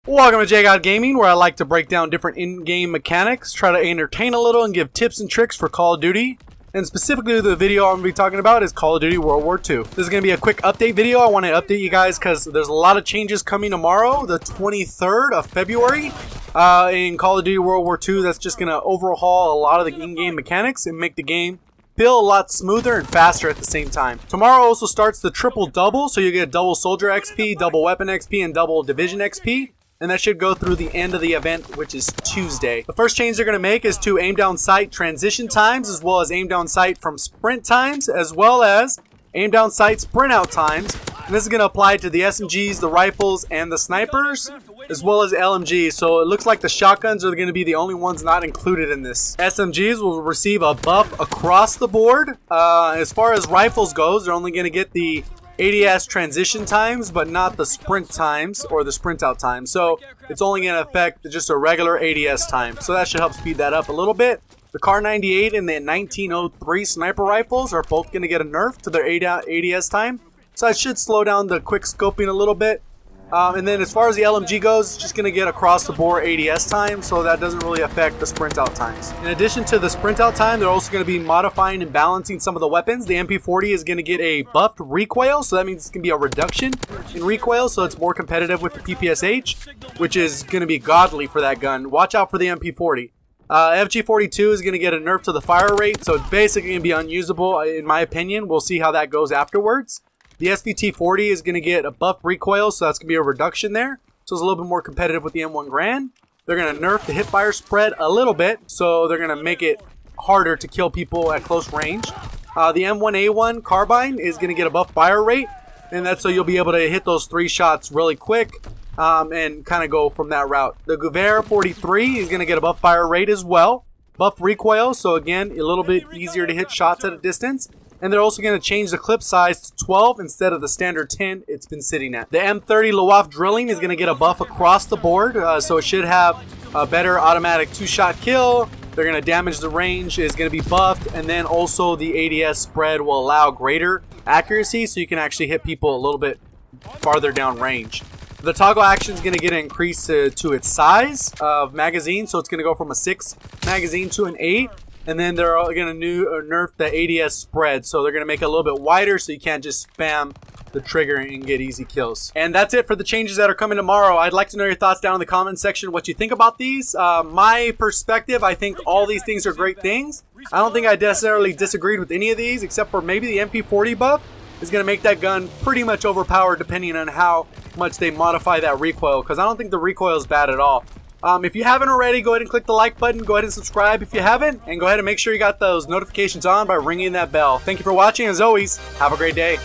Welcome to JGod Gaming, where I like to break down different in-game mechanics, try to entertain a little, and give tips and tricks for Call of Duty. And specifically, the video I'm going to be talking about is Call of Duty World War II. This is going to be a quick update video. I want to update you guys because there's a lot of changes coming tomorrow, the 23rd of February, in Call of Duty World War II. That's just going to overhaul a lot of the in-game mechanics and make the game feel a lot smoother and faster at the same time. Tomorrow also starts the triple-double, so you get double soldier XP, double weapon XP, and double division XP. And that should go through the end of the event, which is Tuesday. The first change they're going to make is to aim down sight transition times, as well as aim down sight from sprint times, as well as aim down sight sprint out times. And this is going to apply to the SMGs, the rifles, and the snipers, as well as LMGs. So it looks like the shotguns are going to be the only ones not included in this. SMGs will receive a buff across the board. As far as rifles goes, they're only going to get the ADS transition times, but not the sprint times or the sprint out times. So it's only going to affect just a regular ADS time. So that should help speed that up a little bit. The Car 98 and the 1903 sniper rifles are both going to get a nerf to their ADS time. So it should slow down the quick scoping a little bit. And then as far as the LMG goes, it's just going to get across the board ADS time, so that doesn't really affect the sprint out times. In addition to the sprint out time, they're also going to be modifying and balancing some of the weapons. The MP40 is going to get a buffed recoil, so that means it's going to be a reduction in recoil, so it's more competitive with the PPSH, which is going to be godly for that gun. Watch out for the MP40. FG42 is going to get a nerf to the fire rate, so it's basically going to be unusable in my opinion. We'll see how that goes afterwards. The SVT40 is going to get a buff recoil, so that's going to be a reduction there. So it's a little bit more competitive with the M1 Garand. They're going to nerf the hipfire spread a little bit, so they're going to make it harder to kill people at close range. The M1A1 carbine is going to get a buff fire rate, and that's so you'll be able to hit those 3 shots really quick and kind of go from that route. The Gewehr 43 is going to get a buff fire rate as well. Buff recoil, so again, a little bit easier to hit shots at a distance. And they're also going to change the clip size to 12 instead of the standard 10 it's been sitting at. The M30 Lwaf drilling is going to get a buff across the board, so it should have a better automatic 2-shot kill. They're going to damage the range, is going to be buffed, and then also the ADS spread will allow greater accuracy, so you can actually hit people a little bit farther down range. The toggle action is going to get an increase to its size of magazine, so it's going to go from a 6 magazine to an 8. And then they're going to nerf the ADS spread. So they're going to make it a little bit wider so you can't just spam the trigger and get easy kills. And that's it for the changes that are coming tomorrow. I'd like to know your thoughts down in the comment section, what you think about these. My perspective, I think all these things are great things. I don't think I necessarily disagreed with any of these, except for maybe the MP40 buff is going to make that gun pretty much overpowered depending on how much they modify that recoil. Because I don't think the recoil is bad at all. If you haven't already, go ahead and click the like button. Go ahead and subscribe if you haven't. And go ahead and make sure you got those notifications on by ringing that bell. Thank you for watching. As always, have a great day.